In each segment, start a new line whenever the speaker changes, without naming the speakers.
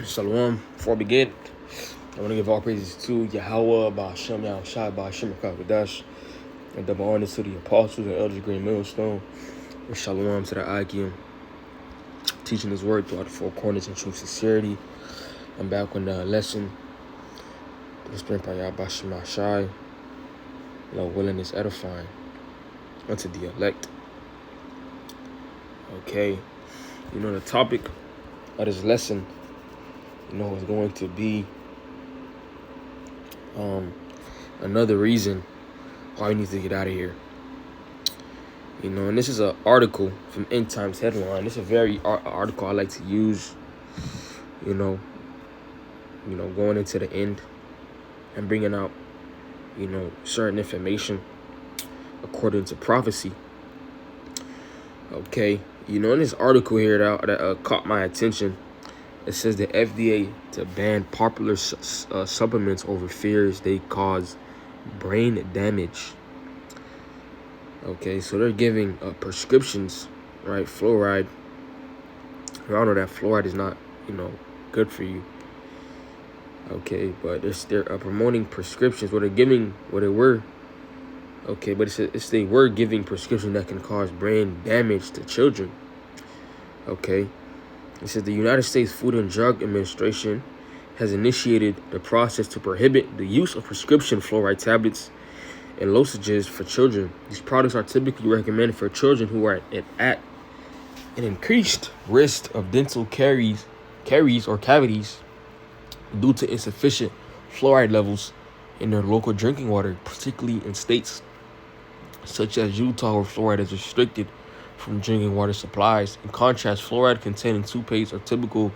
Shalom. Before we begin, I want to give all praises to Yahweh, Ba'ashem, Yahushua, Ba'ashem, Kadash, and double honor to the apostles and elders of Green Millstone, and Shalom to the Akim, teaching his word throughout the four corners in true sincerity. I'm back with the lesson. The Spirit by Ba'ashem, Yahushua, Lord willing is edifying unto the elect. Okay, the topic of this lesson, is going to be another reason why we need to get out of here. And this is an article from End Times Headline. This is a very article I like to use, going into the end and bringing out, certain information according to prophecy. Okay, in this article here that caught my attention, it says the FDA to ban popular supplements over fears they cause brain damage. Okay, so they're giving prescriptions, right? Fluoride. We all know that fluoride is not, good for you. Okay, but they're promoting prescriptions. They were giving prescriptions that can cause brain damage to children. Okay. It says the United States Food and Drug Administration has initiated the process to prohibit the use of prescription fluoride tablets and lozenges for children. These products are typically recommended for children who are at an increased risk of dental caries or cavities due to insufficient fluoride levels in their local drinking water, particularly in states such as Utah, where fluoride is restricted from drinking water supplies. In contrast, fluoride containing toothpaste or typical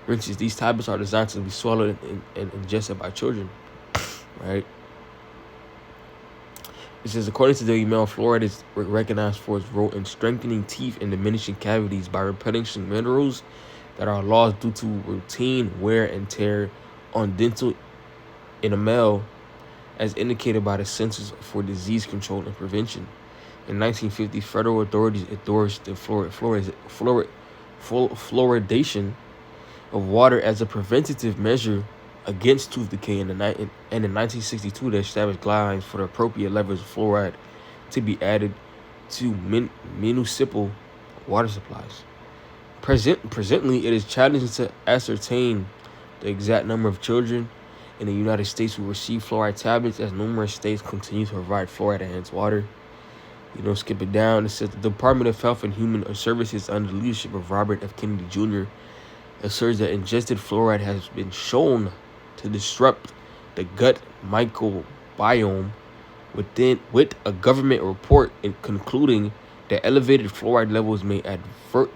rinses. These tablets are designed to be swallowed and ingested by children, right? It says, according to the email, fluoride is recognized for its role in strengthening teeth and diminishing cavities by replenishing minerals that are lost due to routine wear and tear on dental enamel, as indicated by the Centers for Disease Control and Prevention. In 1950, federal authorities endorsed the fluoridation of water as a preventative measure against tooth decay. And in 1962, they established guidelines for the appropriate levels of fluoride to be added to municipal water supplies. Presently, it is challenging to ascertain the exact number of children in the United States who receive fluoride tablets, as numerous states continue to provide fluoride-enhanced water. Skip it down. It says the Department of Health and Human Services, under the leadership of Robert F. Kennedy Jr., asserts that ingested fluoride has been shown to disrupt the gut microbiome, with a government report concluding that elevated fluoride levels may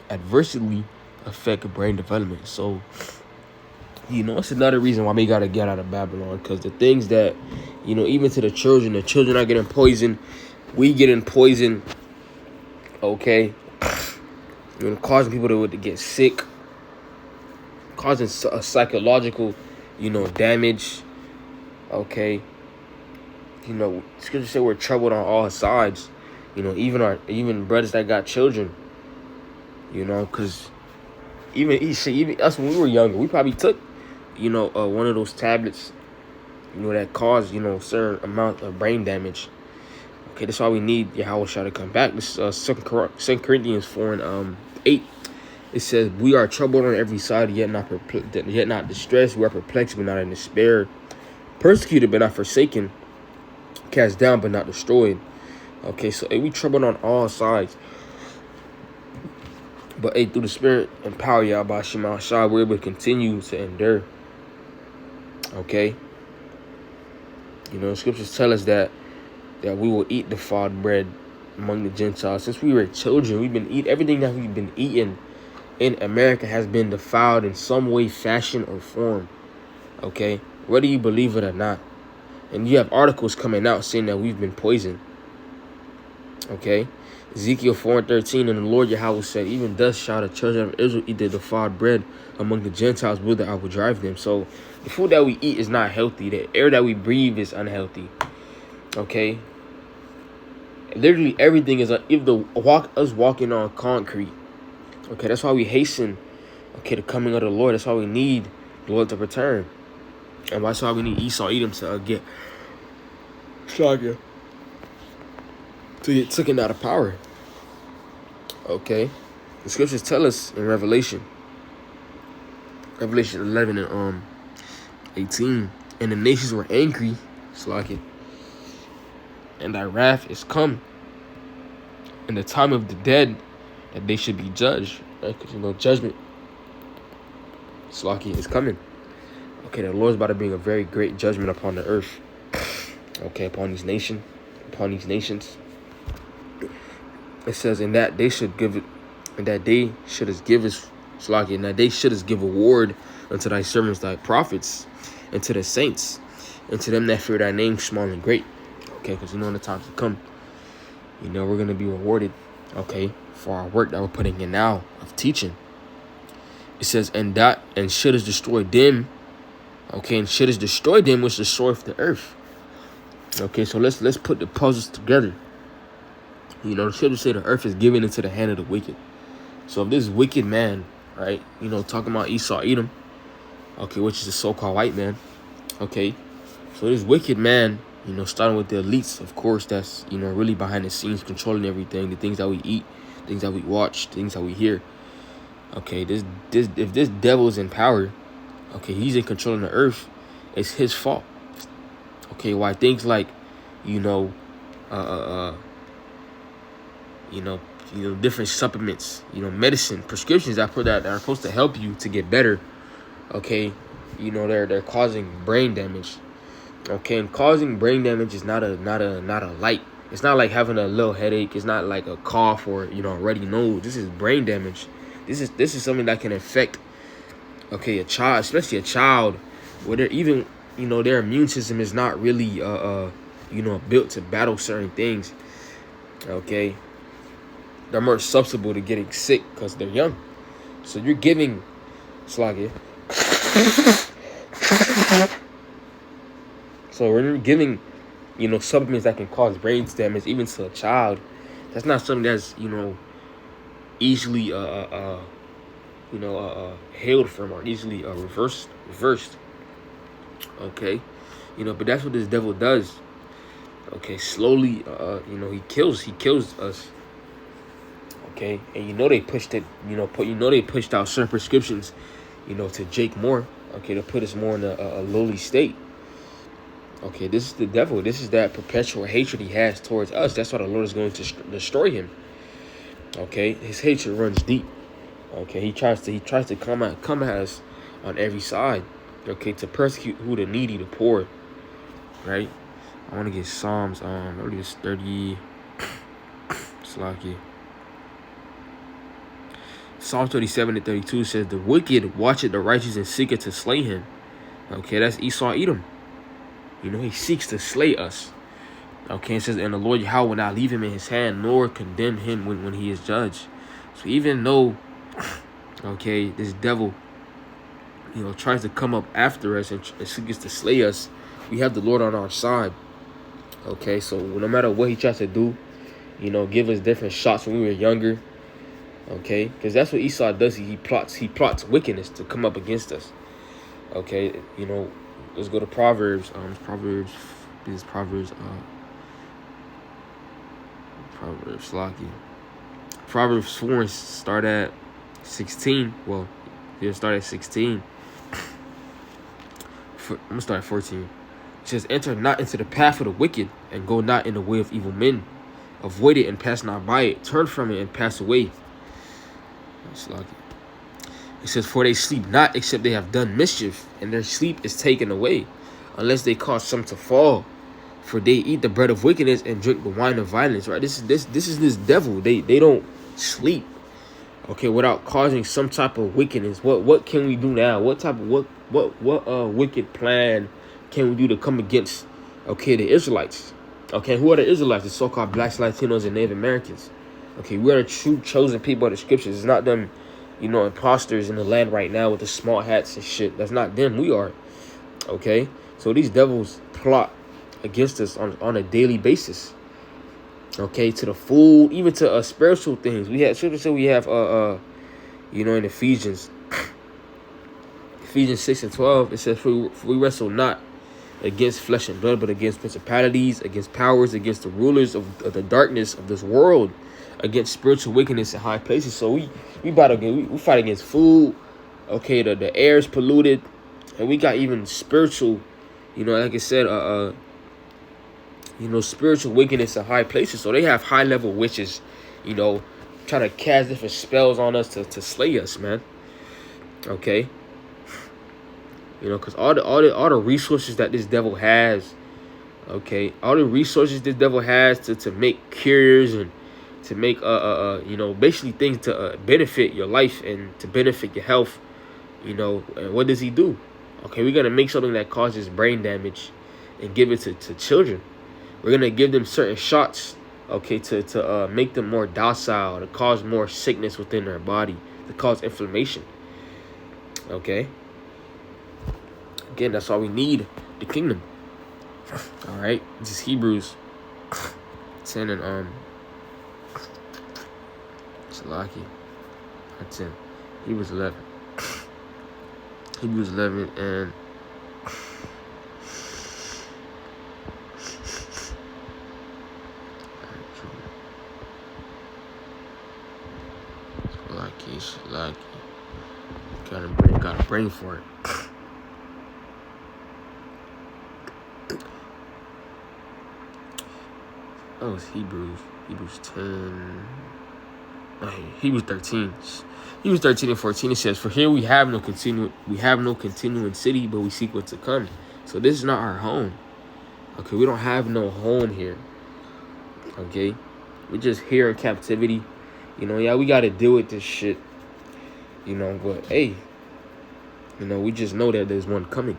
adversely affect brain development. So, it's another reason why we got to get out of Babylon, because the things that, even to the children are getting poisoned. We getting poisoned, okay? Causing people to get sick, causing a psychological, damage, okay? Scripture say we're troubled on all sides, even brothers that got children, because even us when we were younger, we probably took, one of those tablets, that caused, certain amount of brain damage. Okay, that's why we need Yahushua to come back. This is 2 Corinthians 4:8. It says, we are troubled on every side, yet not distressed. We are perplexed, but not in despair. Persecuted, but not forsaken. Cast down, but not destroyed. Okay, so we troubled on all sides. But through the Spirit and power, Yahushua, we're able to continue to endure. Okay? Scriptures tell us that we will eat defiled bread among the Gentiles. Since we were children, we've been eating everything that we've been eating in America has been defiled in some way, fashion, or form. Okay, whether you believe it or not. And you have articles coming out saying that we've been poisoned. Okay, Ezekiel 4:13, and the Lord Yahweh said, even thus shall the children of Israel eat the defiled bread among the Gentiles, whither I will drive them. So the food that we eat is not healthy. The air that we breathe is unhealthy. Okay. Literally everything is us walking on concrete. Okay, that's why we hasten Okay, the coming of the Lord. That's why we need the Lord to return. And that's why we need Esau, Edom to get Shaga to get taken out of power. Okay. The scriptures tell us in Revelation 11 and 18, and the nations were angry, Slack it, and thy wrath is come, in the time of the dead, that they should be judged. Right? Because judgment, Slack it, is coming. Okay, the Lord's about to bring a very great judgment upon the earth. Okay, upon these nations. It says, and that they should give it, and that they should give us, Slack it, and that they should give award unto thy servants, thy prophets, and to the saints, and to them that fear thy name, small and great. Okay, because in the times to come, we're going to be rewarded, okay, for our work that we're putting in now of teaching. It says, and should has destroyed them. Okay, and shit has destroyed them, which destroyeth the earth. Okay, so let's put the puzzles together. The scripture say the earth is given into the hand of the wicked. So if this wicked man, right, talking about Esau, Edom, okay, which is the so-called white man, okay, so this wicked man, starting with the elites, of course, that's, really behind the scenes, controlling everything, the things that we eat, things that we watch, things that we hear. Okay, if this devil is in power, okay, he's in control of the earth, it's his fault. Okay, why things like, different supplements, medicine, prescriptions that are supposed to help you to get better. Okay, they're causing brain damage. Okay, and causing brain damage is not a light. It's not like having a little headache. It's not like a cough or a runny nose. This is brain damage. This is something that can affect, okay, a child, especially a child, where they're even, their immune system is not really, built to battle certain things. Okay, they're more susceptible to getting sick because they're young. So you're giving, Slaggy. So when you're giving, supplements that can cause brain damage, even to a child, that's not something that's, easily, hailed from or easily reversed. Okay, but that's what this devil does. Okay, slowly, he kills us. Okay, and they pushed it, they pushed out certain prescriptions, to Jake Moore. Okay, to put us more in a lowly state. Okay, this is the devil. This is that perpetual hatred he has towards us. That's why the Lord is going to destroy him. Okay, his hatred runs deep. Okay, he tries to come at us on every side. Okay, to persecute who, the needy, the poor. Right. I want to get Psalms. I believe it's 30. Slacky. Psalm 37 and 32 says, the wicked watcheth the righteous and seeketh to slay him. Okay, that's Esau, Edom. He seeks to slay us. Okay, it says, and the Lord Yahweh will not leave him in his hand, nor condemn him when he is judged. So even though, okay, this devil, tries to come up after us and seeks to slay us, we have the Lord on our side. Okay, so no matter what he tries to do, give us different shots when we were younger. Okay, because that's what Esau does. He plots wickedness to come up against us. Okay, let's go to Proverbs. Proverbs 4 start at 16. Well, he'll start at 16. I'm gonna start at 14. It says, enter not into the path of the wicked, and go not in the way of evil men. Avoid it and pass not by it. Turn from it and pass away. It says, for they sleep not except they have done mischief, and their sleep is taken away, unless they cause some to fall. For they eat the bread of wickedness and drink the wine of violence. Right? This is this devil. They don't sleep. Okay, without causing some type of wickedness. What can we do now? What wicked plan can we do to come against, okay, the Israelites? Okay, who are the Israelites? The so-called blacks, Latinos, and Native Americans. Okay, we are the true chosen people of the scriptures. It's not them, imposters in the land right now with the small hats and shit. That's not them. We are. Okay, so these devils plot against us on a daily basis. Okay, to the food, even to spiritual things. We have scripture. So we have in Ephesians Ephesians 6:12, it says, for we wrestle not against flesh and blood, but against principalities, against powers, against the rulers of the darkness of this world, against spiritual wickedness in high places. So we fight against food. Okay, the air is polluted, and we got even spiritual, like I said, spiritual wickedness in high places. So they have high level witches, trying to cast different spells on us to slay us, man. Okay. Because all the resources that this devil has, okay, all the resources this devil has to make cures and to make basically things to benefit your life and to benefit your health, and what does he do? Okay, we're gonna make something that causes brain damage and give it to children. We're gonna give them certain shots, okay, to make them more docile, to cause more sickness within their body, to cause inflammation. Okay. Again, that's all we need, the kingdom. All right, this is Hebrews 10 and Salaki, 10. Hebrews 11. Hebrews 11 and Salaki. Got a brain for it. Oh, it's Hebrews 10. Hebrews 13. Hebrews 13 and 14, it says, for here we have no continuing city, but we seek what's to come. So this is not our home. Okay, we don't have no home here. Okay, we're just here in captivity. We got to deal with this shit. But hey, we just know that there's one coming.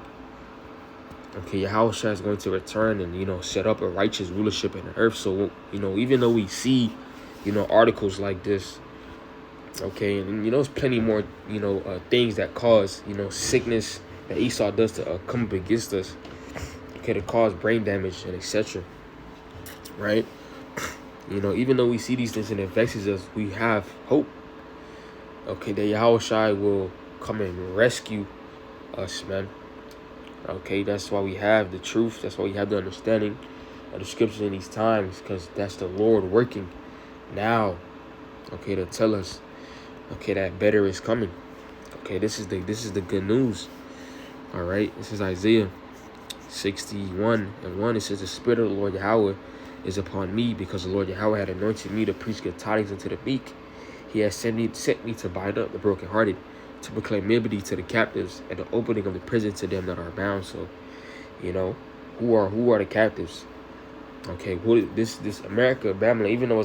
Okay, Yahweh is going to return and, set up a righteous rulership in the earth. So, even though we see, articles like this, okay, and, there's plenty more, things that cause, sickness that Esau does to come up against us, okay, to cause brain damage and etc. Right? Even though we see these things and it vexes us, we have hope. Okay, that Yahweh will come and rescue us, man. Okay, that's why we have the truth. That's why we have the understanding of the scriptures in these times, because that's the Lord working now, okay, to tell us, okay, that better is coming. Okay, this is the good news. All right, this is Isaiah 61 and 1. It says, the Spirit of the Lord Yahweh is upon me, because the Lord Yahweh had anointed me to preach good tidings unto the meek. He has sent me to bind up the brokenhearted, to proclaim liberty to the captives, and the opening of the prison to them that are bound. So, who are the captives? Okay, this America, Babylon, even though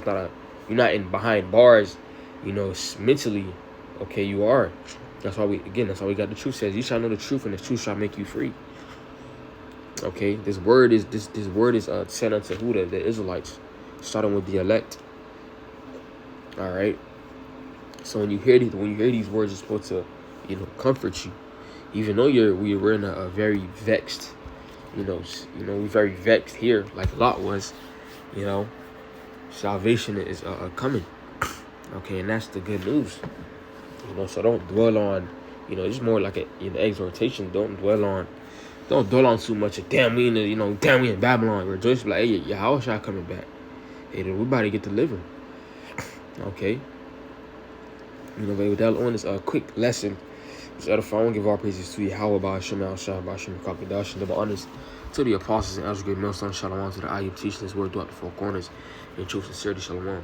you're not in behind bars, mentally, okay, you are. That's why we got the truth says, you shall know the truth, and the truth shall make you free. Okay, this word is sent unto who? The Israelites, starting with the elect. All right. So when you hear these words, it's supposed to, comfort you, even though we're in a very vexed, we're very vexed here, like Lot was. Salvation is coming. Okay, and that's the good news. So don't dwell on, it's more like an exhortation. Don't dwell on too much. Damn, we in Babylon. Rejoice, like, hey, Yahweh coming back. Hey, we about to get delivered. Okay. With that on this quick lesson, it's edifying. I want to give all praises to Yahweh, Ba'ashem, Al-Shah, Ba'ashem, Kakadash, and double honors to the apostles and elders, great millstone, shalom, to the ayub teaching this word throughout the four corners, in true sincerity, shalom.